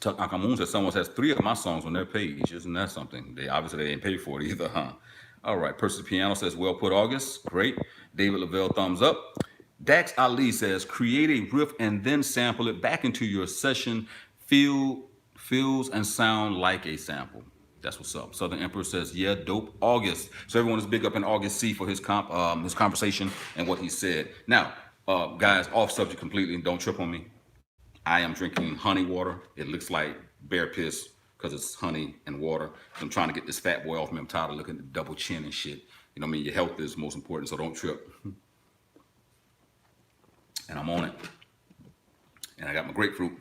Tuck Akamoon says someone has 3 of my songs on their page. Isn't that something? They obviously they didn't pay for it either, huh? All right. Percy Piano says, well put, August. Great. David Lavelle, thumbs up. Dax Ali says, create a riff and then sample it back into your session. Feels and sound like a sample. That's what's up. Southern Emperor says, yeah, dope, August. So everyone is big up in August C for his conversation and what he said. Now, guys, off subject completely. Don't trip on me. I am drinking honey water. It looks like bear piss because it's honey and water. I'm trying to get this fat boy off me. I'm tired of looking at the double chin and shit. You know what I mean? Your health is most important, so don't trip. And I'm on it. And I got my grapefruit.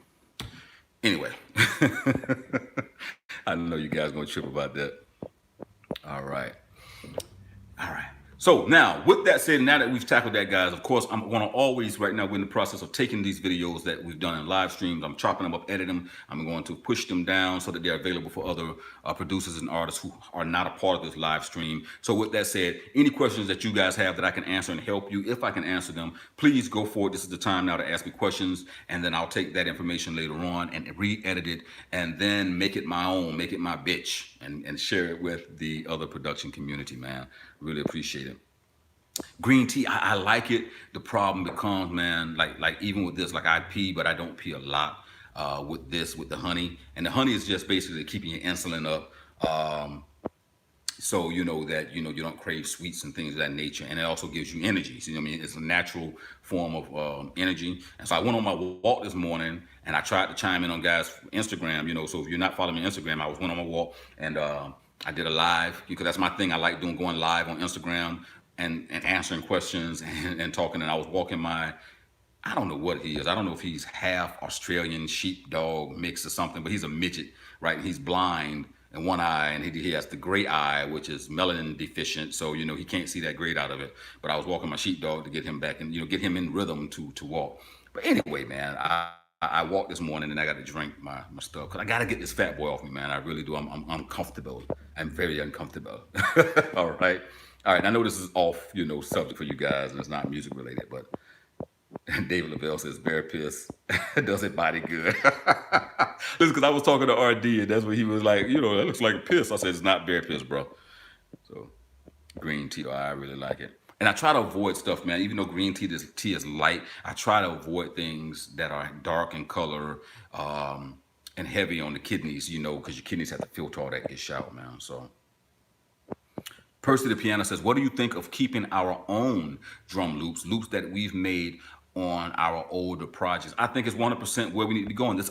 Anyway, I know you guys gonna trip about that. All right. All right. So now, with that said, now that we've tackled that, guys, of course, I'm going to always, right now, we're in the process of taking these videos that we've done in live streams. I'm chopping them up, editing them. I'm going to push them down so that they're available for other producers and artists who are not a part of this live stream. So with that said, any questions that you guys have that I can answer and help you, if I can answer them, please go for it. This is the time now to ask me questions, and then I'll take that information later on and re-edit it and then make it my own, make it my bitch, and share it with the other production community, man. Really appreciate it. Green tea, I like it. The problem becomes, man, like even with this, like I pee, but I don't pee a lot with this, with the honey. And the honey is just basically keeping your insulin up. So you know that you don't crave sweets and things of that nature, and it also gives you energy. So, I mean, it's a natural form of energy. And so I went on my walk this morning, and I tried to chime in on guys' Instagram. So if you're not following me on Instagram, I went on my walk, and I did a live because that's my thing. I like going live on Instagram and answering questions and talking. And I was walking I don't know what he is. I don't know if he's half Australian sheepdog mix or something, but he's a midget, right? He's blind in one eye, and he has the gray eye, which is melanin deficient. So, he can't see that grade out of it. But I was walking my sheepdog to get him back and, get him in rhythm to walk. But anyway, man, I walked this morning and I got to drink my stuff because I got to get this fat boy off me, man. I really do. I'm uncomfortable. I'm very uncomfortable. All right. All right. I know this is off, subject for you guys and it's not music related, but David Lavelle says bear piss does it body good. Listen, because I was talking to RD and that's what he was like, that looks like piss. I said, it's not bear piss, bro. So green tea, I really like it. And I try to avoid stuff, man. Even though green tea is light, I try to avoid things that are dark in color and heavy on the kidneys, because your kidneys have to filter all that ish out, man. So Percy the Piano says, what do you think of keeping our own drum loops that we've made on our older projects? I think it's 100% where we need to be going. This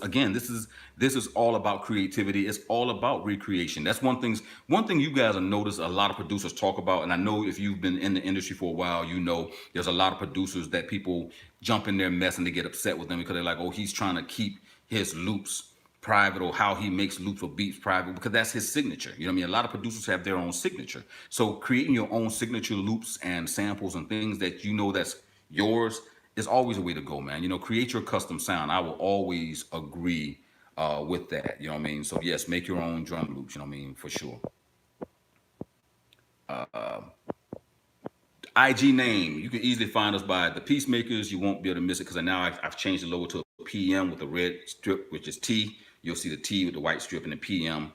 is all about creativity. It's all about recreation. That's one thing you guys have noticed a lot of producers talk about, and I know if you've been in the industry for a while, there's a lot of producers that people jump in their mess and they get upset with them because they're like, oh, he's trying to keep his loops private, or how he makes loops or beats private, because that's his signature. A lot of producers have their own signature. So creating your own signature loops and samples and things that that's yours is always a way to go, man. Create your custom sound. I will always agree with that. So yes, make your own drum loops, for sure. IG name, you can easily find us by the Peacemakers. You won't be able to miss it because now I've changed the logo to a PM with a red strip, which is T. You'll see the T with the white strip and the PM.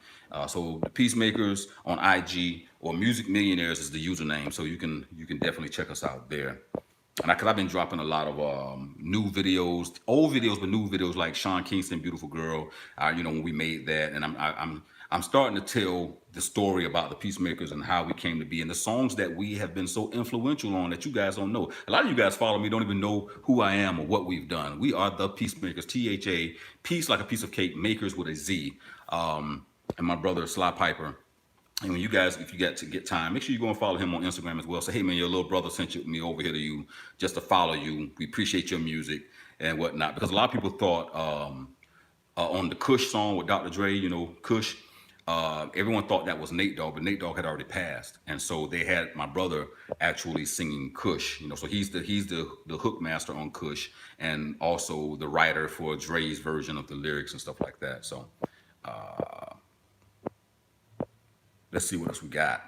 So the Peacemakers on IG, or Music Millionaires is the username. So you can definitely check us out there. And because I've been dropping a lot of new videos, old videos, but new videos like Sean Kingston, Beautiful Girl. When we made that, and I'm starting to tell the story about the Peacemakers and how we came to be, and the songs that we have been so influential on that you guys don't know. A lot of you guys follow me, don't even know who I am or what we've done. We are the Peacemakers, THA, peace like a piece of cake, makers with a Z. And my brother Sly Piper. And when you guys, if you get time, make sure you go and follow him on Instagram as well. Say, hey man, your little brother sent me over here to you just to follow you. We appreciate your music and whatnot. Because a lot of people thought on the Kush song with Dr. Dre, Kush, everyone thought that was Nate Dogg, but Nate Dogg had already passed. And so they had my brother actually singing Kush, so he's the hook master on Kush, and also the writer for Dre's version of the lyrics and stuff like that. So let's see what else we got.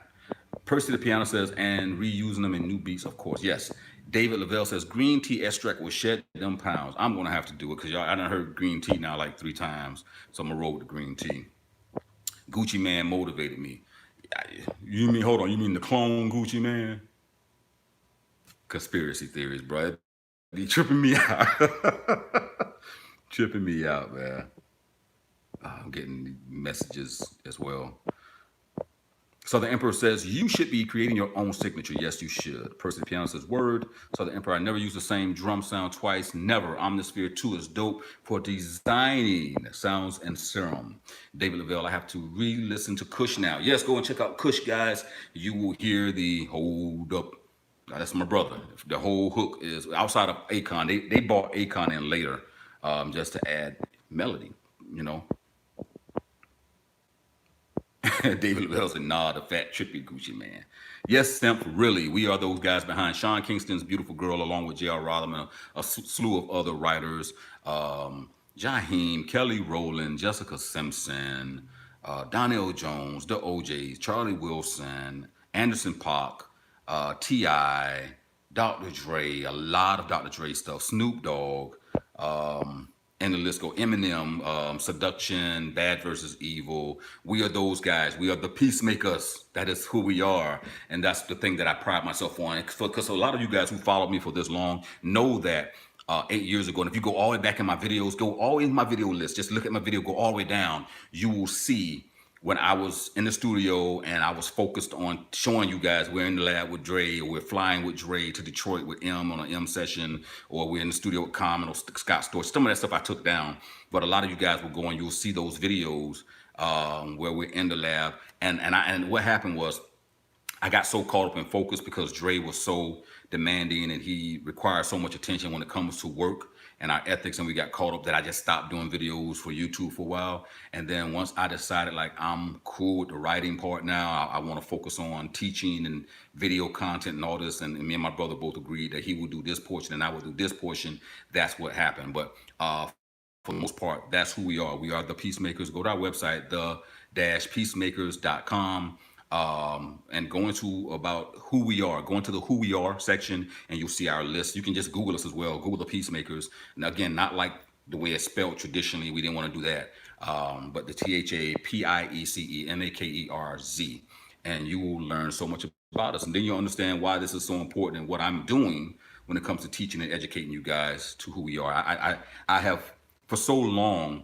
Percy the Piano says, and reusing them in new beats, of course. Yes. David Lavelle says green tea extract will shed them pounds. I'm gonna have to do it because y'all I done heard green tea now like 3 times, so I'm gonna roll with the green tea. Gucci Man motivated me. You mean hold on? You mean the clone Gucci Man? Conspiracy theories, bro. Be tripping me out. Tripping me out, man. I'm getting messages as well. So the Emperor says, you should be creating your own signature. Yes, you should. Percy the Piano says, word. So the Emperor, I never use the same drum sound twice. Never. Omnisphere 2 is dope for designing sounds and serum. David Lavelle, I have to re-listen to Kush now. Yes, go and check out Kush, guys. You will hear the hold up. That's my brother. The whole hook is outside of Akon. They bought Akon in later just to add melody, you know. David Lavelle said, nah, the fat, trippy Gucci Man. Yes, Simp, really. We are those guys behind Sean Kingston's Beautiful Girl, along with J.R. Rodham, a slew of other writers. Jaheim, Kelly Rowland, Jessica Simpson, Donnell Jones, the OJs, Charlie Wilson, Anderson Paak, T.I., Dr. Dre, a lot of Dr. Dre stuff, Snoop Dogg, and the list go. Eminem, Seduction, Bad versus Evil. We are those guys. We are the peacemakers. That is who we are. And that's the thing that I pride myself on. Because a lot of you guys who followed me for this long know that 8 years ago, and if you go all the way back in my videos, go all in my video list, just look at my video, go all the way down, you will see when I was in the studio and I was focused on showing you guys we're in the lab with Dre, or we're flying with Dre to Detroit with M on an M session, or we're in the studio with Common or Scott Storch. Some of that stuff I took down, but a lot of you guys will go and you'll see those videos where we're in the lab. And what happened was I got so caught up in focus because Dre was so demanding and he required so much attention when it comes to work and our ethics, and we got caught up that I just stopped doing videos for YouTube for a while. And then once I decided like I'm cool with the writing part now, I want to focus on teaching and video content and all this, and me and my brother both agreed that he would do this portion and I would do this portion. That's what happened. But for the most part, that's who we are. We are the Peacemakers. Go to our website, the-peacemakers.com. And go into about who we are, go into the who we are section and you'll see our list. You can just Google us as well, Google the Peacemakers. And again, not like the way it's spelled traditionally, we didn't want to do that. But the THAPIECEMAKERZ, and you will learn so much about us. And then you'll understand why this is so important and what I'm doing when it comes to teaching and educating you guys to who we are. I have for so long,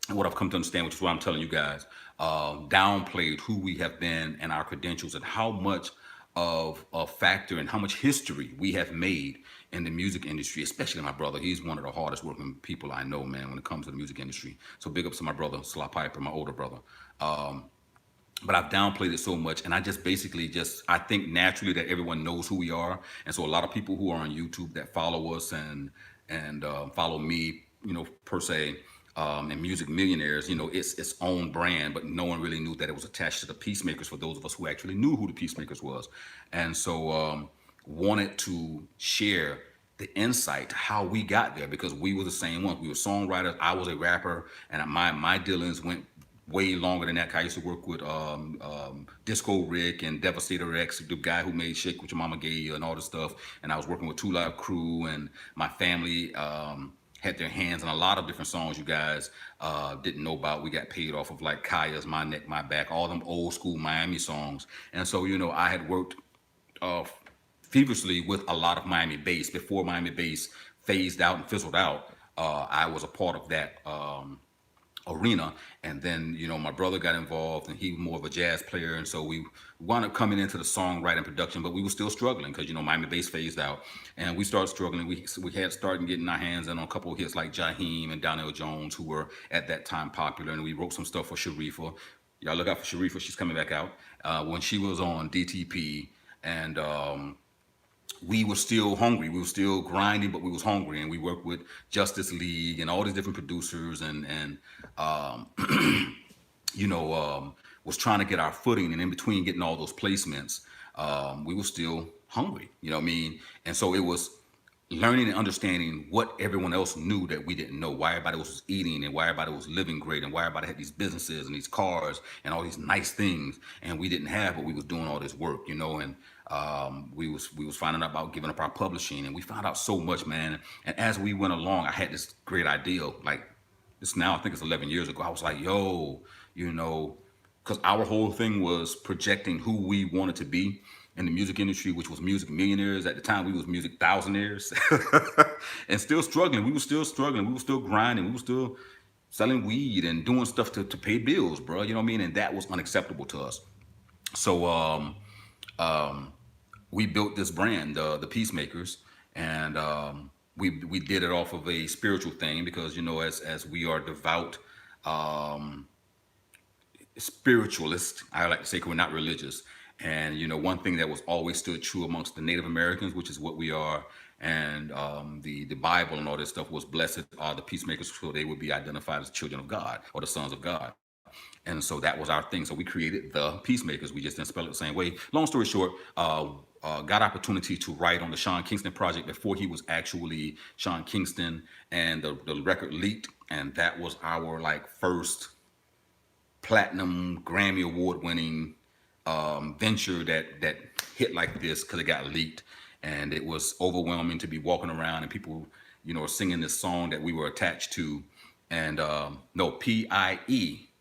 and what I've come to understand, which is why I'm telling you guys, downplayed who we have been and our credentials and how much of a factor and how much history we have made in the music industry, especially my brother. He's one of the hardest working people I know, man, when it comes to the music industry. So big ups to my brother, Sly Piper, my older brother. But I've downplayed it so much, and I just basically I think naturally that everyone knows who we are. And so a lot of people who are on YouTube that follow us and follow me, you know, per se, and Music Millionaires, you know, it's its own brand, but no one really knew that it was attached to the Peacemakers for those of us who actually knew who the Peacemakers was. And so wanted to share the insight to how we got there, because we were the same ones. We were songwriters. I was a rapper, and my dealings went way longer than that. I used to work with Disco Rick and Devastator X, the guy who made Shake What Your Mama Gave You and all this stuff. And I was working with Two Live Crew, and my family had their hands on a lot of different songs you guys didn't know about. We got paid off of like Kaya's My Neck, My Back, all them old school Miami songs. And so, you know, I had worked feverishly with a lot of Miami bass. Before Miami bass phased out and fizzled out, I was a part of that arena. And then, you know, my brother got involved, and he was more of a jazz player, and so we wound up coming into the songwriting production, but we were still struggling because, you know, Miami bass phased out, and we started struggling. We had started getting our hands on a couple of hits like Jaheim and Donnell Jones, who were at that time popular, and we wrote some stuff for Sharifa. Y'all look out for Sharifa, she's coming back out, when she was on DTP. And we were still hungry. We were still grinding, but we was hungry. And we worked with Justice League and all these different producers, and you know, was trying to get our footing. And in between getting all those placements, we were still hungry, you know what I mean? And so it was learning and understanding what everyone else knew that we didn't know, why everybody was eating and why everybody was living great and why everybody had these businesses and these cars and all these nice things, and we didn't have, but we was doing all this work, you know. And We was finding out about giving up our publishing, and we found out so much, man. And as we went along, I had this great idea. Like this now, I think it's 11 years ago. I was like, yo, you know, because our whole thing was projecting who we wanted to be in the music industry, which was music millionaires. At the time, we was music thousandaires, and still struggling. We were still struggling. We were still grinding. We were still selling weed and doing stuff to pay bills, bro. You know what I mean? And that was unacceptable to us. So we built this brand, the Peacemakers, and we did it off of a spiritual thing because you know as we are devout spiritualists, I like to say, 'cause we're not religious. And you know, one thing that was always stood true amongst the Native Americans, which is what we are, and the Bible and all this stuff was blessed are the peacemakers, so they would be identified as children of God or the sons of God. And so that was our thing. So we created the Peacemakers. We just didn't spell it the same way. Long story short, got opportunity to write on the Sean Kingston project before he was actually Sean Kingston, and the record leaked, and that was our like first platinum Grammy award winning venture that hit like this because it got leaked, and it was overwhelming to be walking around and people, you know, singing this song that we were attached to, and no, PIECEMAKERZ.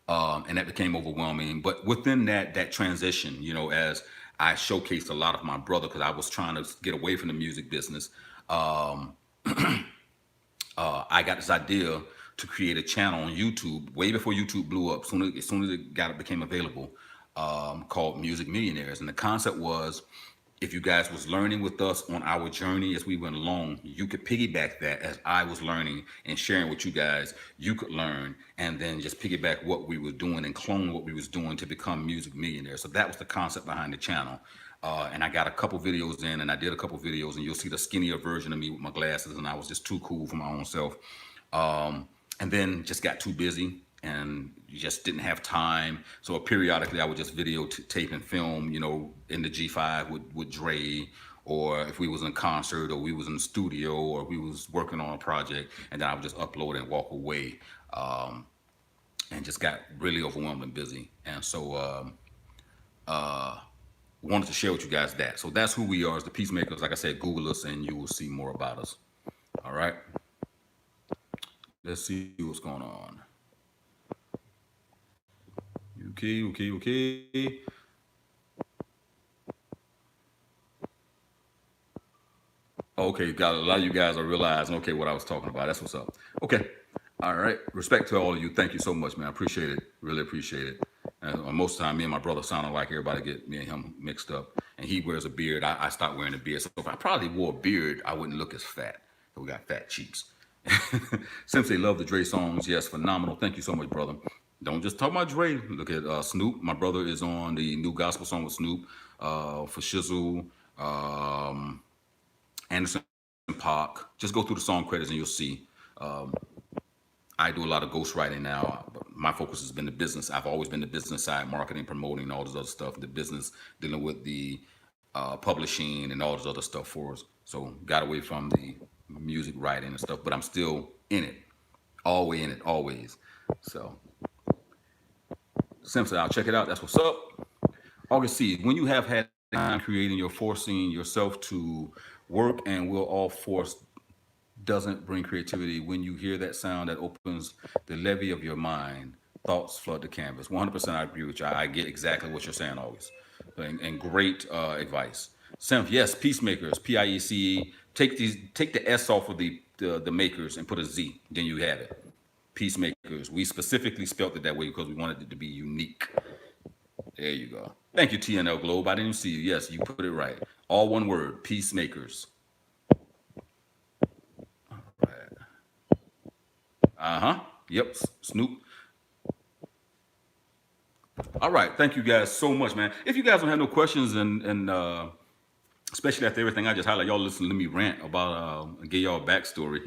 And that became overwhelming. But within that transition, you know, as I showcased a lot of my brother because I was trying to get away from the music business, I got this idea to create a channel on YouTube way before YouTube blew up. As soon as it became available, called Music Millionaires, and the concept was, if you guys was learning with us on our journey as we went along, you could piggyback that as I was learning and sharing with you guys. You could learn and then just piggyback what we were doing and clone what we was doing to become music millionaires. So that was the concept behind the channel. And I got a couple videos in, and I did a couple videos, and you'll see the skinnier version of me with my glasses, and I was just too cool for my own self. And then just got too busy and just didn't have time. So periodically I would just videotape and film, you know, in the G5 with Dre, or if we was in concert or we was in the studio or we was working on a project, and then I would just upload and walk away. And just got really overwhelmed and busy. And so wanted to share with you guys that. So that's who we are as the Peacemakers. Like I said, Google us and you will see more about us. All right. Let's see what's going on. Okay. Okay, got a lot of you guys are realizing, okay, what I was talking about. That's what's up. Okay. All right. Respect to all of you. Thank you so much, man. I appreciate it. Really appreciate it. And most of the time, me and my brother sounded like everybody get me and him mixed up. And he wears a beard. I stopped wearing a beard. So if I probably wore a beard, I wouldn't look as fat. So we got fat cheeks. Simply love the Dre songs. Yes, phenomenal. Thank you so much, brother. Don't just talk about Dre. Look at Snoop. My brother is on the new gospel song with Snoop, for Shizzle, Anderson .Paak. Just go through the song credits and you'll see. I do a lot of ghostwriting now, but my focus has been the business. I've always been the business side, marketing, promoting, all this other stuff. The business, dealing with the publishing and all this other stuff for us. So got away from the music writing and stuff, but I'm still in it. Always in it, always. So Simpson, I'll check it out. That's what's up. August C. When you have had time creating, you're forcing yourself to work, and will all force doesn't bring creativity. When you hear that sound that opens the levee of your mind, thoughts flood the canvas. 100% I agree with you. I get exactly what you're saying always. And great advice. Simph, yes, Peacemakers, Piece. Take the S off of the makers and put a Z. Then you have it. Peacemakers. We specifically spelt it that way because we wanted it to be unique. There you go. Thank you, TNL Globe. I didn't see you. Yes, you put it right. All one word, Peacemakers. All right. Yep, Snoop. All right. Thank you guys so much, man. If you guys don't have no questions and especially after everything I just highlighted, y'all listen to me rant about give y'all a backstory.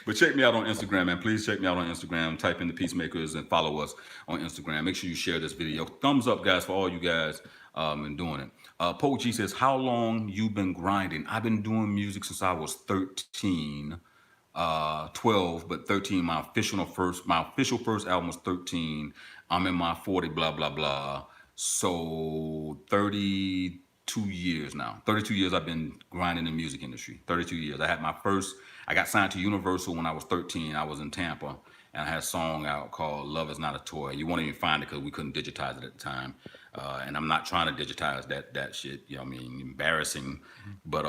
But check me out on Instagram, man. Please check me out on Instagram. Type in the Peacemakers and follow us on Instagram. Make sure you share this video. Thumbs up, guys, for all you guys and doing it. Poe G says, how long you been grinding? I've been doing music since I was 13, 12, but 13. My official first album was 13. I'm in my 40, blah, blah, blah. So 32 years now. 32 years I've been grinding in the music industry. 32 years. I got signed to Universal when I was 13. I was in Tampa, and I had a song out called Love Is Not a Toy. You won't even find it because we couldn't digitize it at the time. And I'm not trying to digitize that shit. You know what I mean? Embarrassing. But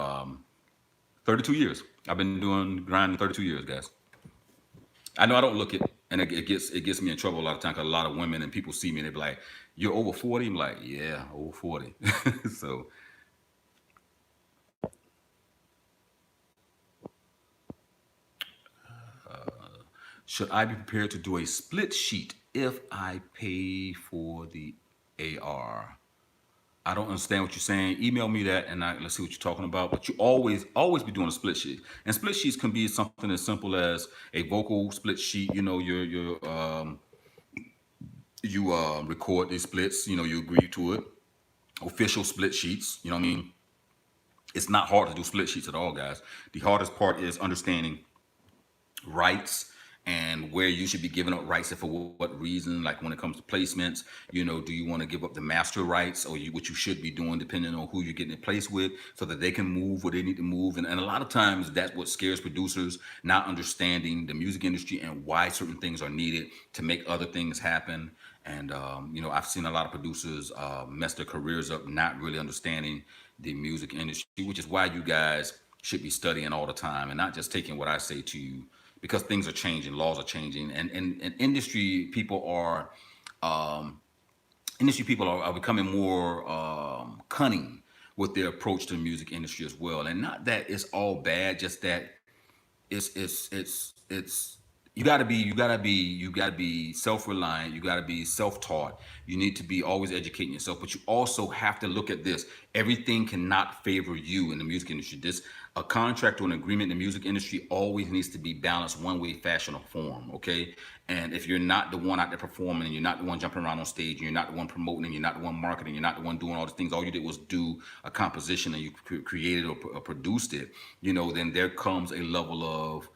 32 years. I've been doing grinding 32 years, guys. I know I don't look it, and it gets me in trouble a lot of times because a lot of women and people see me and they be like, "You're over 40." I'm like, "Yeah, over 40." So should I be prepared to do a split sheet if I pay for the AR? I don't understand what you're saying. Email me that, and let's see what you're talking about. But you always be doing a split sheet, and split sheets can be something as simple as a vocal split sheet. You know, you record these splits. You know, you agree to it. Official split sheets. You know what I mean? It's not hard to do split sheets at all, guys. The hardest part is understanding rights and where you should be giving up rights and for what reason. Like when it comes to placements, you know, do you want to give up the master rights, or what you should be doing depending on who you're getting in place with, so that they can move where they need to move. And a lot of times that's what scares producers, not understanding the music industry and why certain things are needed to make other things happen. And you know, I've seen a lot of producers mess their careers up, not really understanding the music industry, which is why you guys should be studying all the time and not just taking what I say to you, because things are changing, laws are changing, and industry people are becoming more cunning with their approach to the music industry as well. And not that it's all bad, just that it's you gotta be self-reliant, you gotta be self-taught, you need to be always educating yourself. But you also have to look at this: everything cannot favor you in the music industry. This A contract or an agreement in the music industry always needs to be balanced one way, fashion, or form. Okay. And if you're not the one out there performing, and you're not the one jumping around on stage, and you're not the one promoting, and you're not the one marketing, you're not the one doing all these things, all you did was do a composition and you created or produced it, you know, then there comes a level of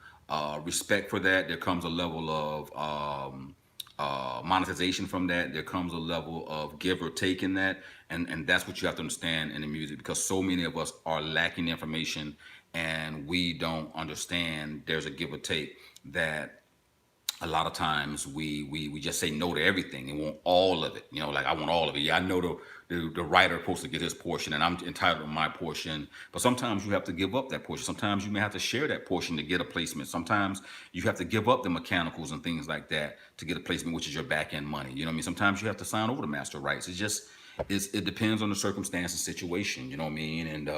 respect for that. There comes a level of monetization from that. There comes a level of give or take in that, and that's what you have to understand in the music, because so many of us are lacking information and we don't understand there's a give or take. That a lot of times we just say no to everything and want all of it. You know, like, I want all of it. Yeah, I know the writer is supposed to get his portion and I'm entitled to my portion. But sometimes you have to give up that portion. Sometimes you may have to share that portion to get a placement. Sometimes you have to give up the mechanicals and things like that to get a placement, which is your back end money. You know what I mean? Sometimes you have to sign over the master rights. It depends on the circumstance and situation. You know what I mean? And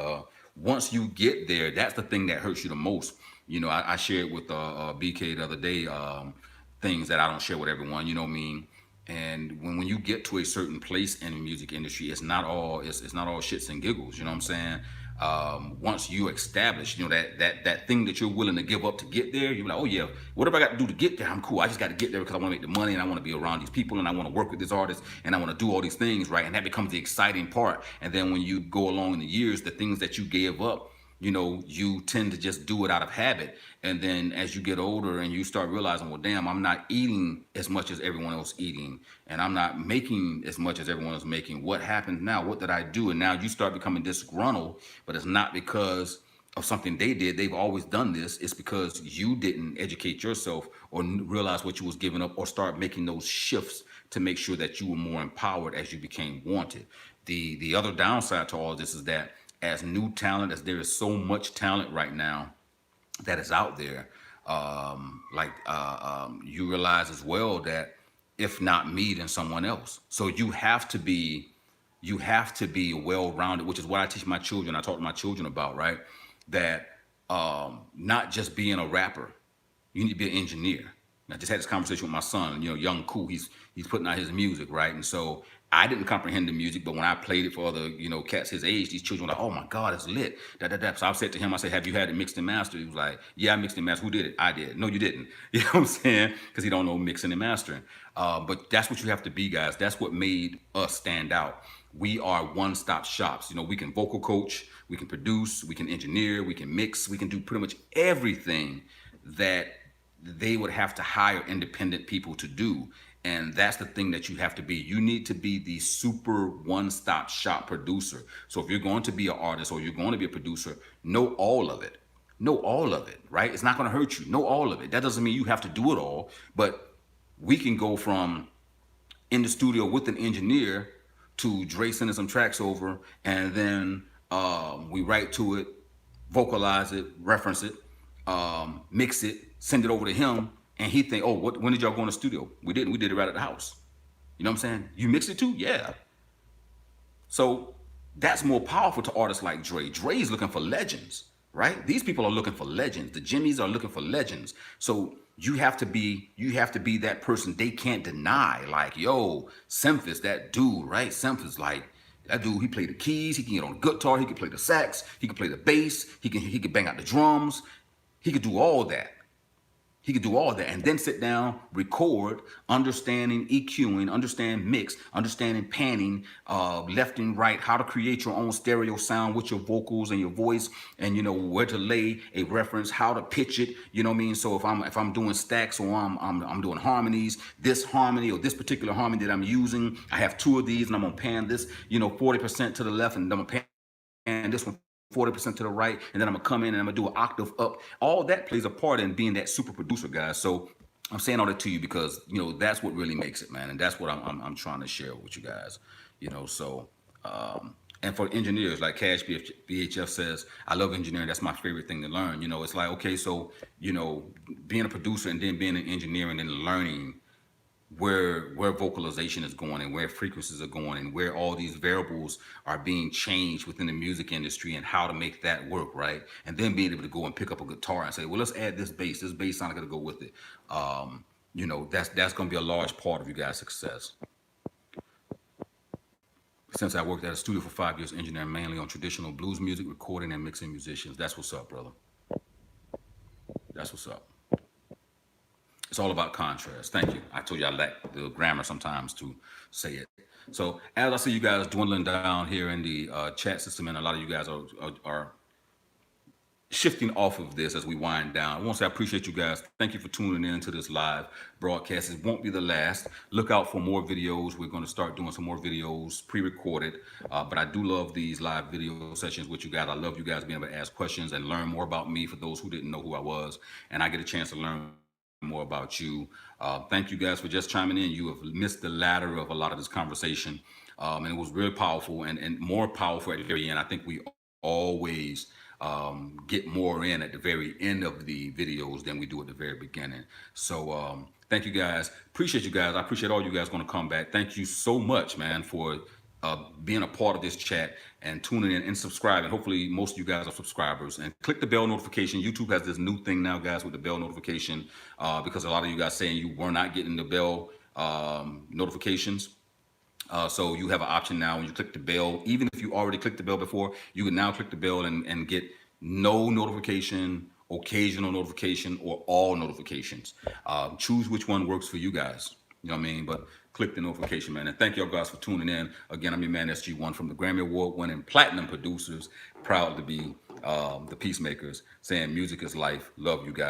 once you get there, that's the thing that hurts you the most. You know, I shared with BK the other day. Things that I don't share with everyone, you know what I mean? And when you get to a certain place in the music industry, it's not all shits and giggles, you know what I'm saying? Once you establish, you know, that thing that you're willing to give up to get there, you're like, oh yeah, whatever I got to do to get there, I'm cool. I just got to get there because I want to make the money and I want to be around these people and I want to work with this artist and I want to do all these things, right? And that becomes the exciting part. And then when you go along in the years, the things that you gave up, you know, you tend to just do it out of habit. And then as you get older and you start realizing, well, damn, I'm not eating as much as everyone else eating, and I'm not making as much as everyone else making. What happened now? What did I do? And now you start becoming disgruntled, but it's not because of something they did. They've always done this. It's because you didn't educate yourself or realize what you was giving up, or start making those shifts to make sure that you were more empowered as you became wanted. The other downside to all of this is that as new talent, as there is so much talent right now that is out there, you realize as well that if not me, then someone else. So you have to be well-rounded, which is what I teach my children. I talk to my children about, right? That not just being a rapper, you need to be an engineer. And I just had this conversation with my son, you know, young cool. He's putting out his music, right? And so I didn't comprehend the music, but when I played it for other, you know, cats his age, these children were like, oh my God, it's lit. Da, da, da. So I said to him, I said, have you had it mixed and mastered? He was like, yeah, I mixed and mastered. Who did it? I did. No, you didn't. You know what I'm saying? Because he don't know mixing and mastering. But that's what you have to be, guys. That's what made us stand out. We are one-stop shops. You know, we can vocal coach, we can produce, we can engineer, we can mix, we can do pretty much everything that they would have to hire independent people to do. And that's the thing that you have to be. You need to be the super one-stop shop producer. So if you're going to be an artist or you're going to be a producer, know all of it. Know all of it, right? It's not going to hurt you. Know all of it. That doesn't mean you have to do it all, but we can go from in the studio with an engineer to Dre sending some tracks over, and then we write to it, vocalize it, reference it, mix it, send it over to him, and he think, oh, when did y'all go in the studio? We didn't. We did it right at the house. You know what I'm saying? You mixed it too? Yeah. So that's more powerful to artists like Dre. Dre's looking for legends, right? These people are looking for legends. The Jimmys are looking for legends. So you have to be that person they can't deny. Like, yo, Semphis, that dude, right? Semphis, like, that dude, he played the keys, he can get on the guitar, he can play the sax, he can play the bass, he can bang out the drums, he could do all that. He could do all that and then sit down, record, understanding EQing, understand mix, understanding panning, left and right, how to create your own stereo sound with your vocals and your voice, and you know where to lay a reference, how to pitch it. You know what I mean? So if I'm doing stacks or I'm doing harmonies, this harmony or this particular harmony that I'm using, I have two of these and I'm gonna pan this, 40% to the left, and I'm gonna pan this one 40% to the right, and then I'm gonna come in and I'm gonna do an octave up. All that plays a part in being that super producer, guys. So I'm saying all that to you because that's what really makes it, man, and that's what I'm trying to share with you guys. So and for engineers, like Cash BHF says, I love engineering. That's my favorite thing to learn. It's like, okay, so being a producer and then being an engineer and then learning where vocalization is going and where frequencies are going and where all these variables are being changed within the music industry and how to make that work, right? And then being able to go and pick up a guitar and say, well, let's add this bass sound gonna go with it. That's gonna be a large part of you guys' success. Since I worked at a studio for 5 years, engineering mainly on traditional blues music, recording and mixing musicians. That's what's up, brother. That's what's up. It's all about contrast. Thank you. I told you I lack the grammar sometimes to say it. So as I see you guys dwindling down here in the chat system, and a lot of you guys are shifting off of this as we wind down, I want to say I appreciate you guys. Thank you for tuning in to this live broadcast. It won't be the last. Look out for more videos. We're going to start doing some more videos pre-recorded, but I do love these live video sessions with you guys. I love you guys being able to ask questions and learn more about me for those who didn't know who I was, and I get a chance to learn more about you. Thank you guys for just chiming in. You have missed the ladder of a lot of this conversation, and it was really powerful and more powerful at the very end. I think we always get more in at the very end of the videos than we do at the very beginning. So thank you guys. Appreciate you guys. I appreciate all you guys going to come back. Thank you so much, man, for being a part of this chat and tuning in and subscribing. Hopefully most of you guys are subscribers, and click the bell notification. YouTube has this new thing now, guys, with the bell notification, because a lot of you guys saying you were not getting the bell notifications. So you have an option now when you click the bell. Even if you already clicked the bell before, you can now click the bell and get no notification, occasional notification, or all notifications. Choose which one works for you guys. You know what I mean? But click the notification, man. And thank y'all guys for tuning in. Again, I'm your man, SG1 from the Grammy Award winning Platinum Producers. Proud to be the Peacemakers, saying music is life. Love you guys.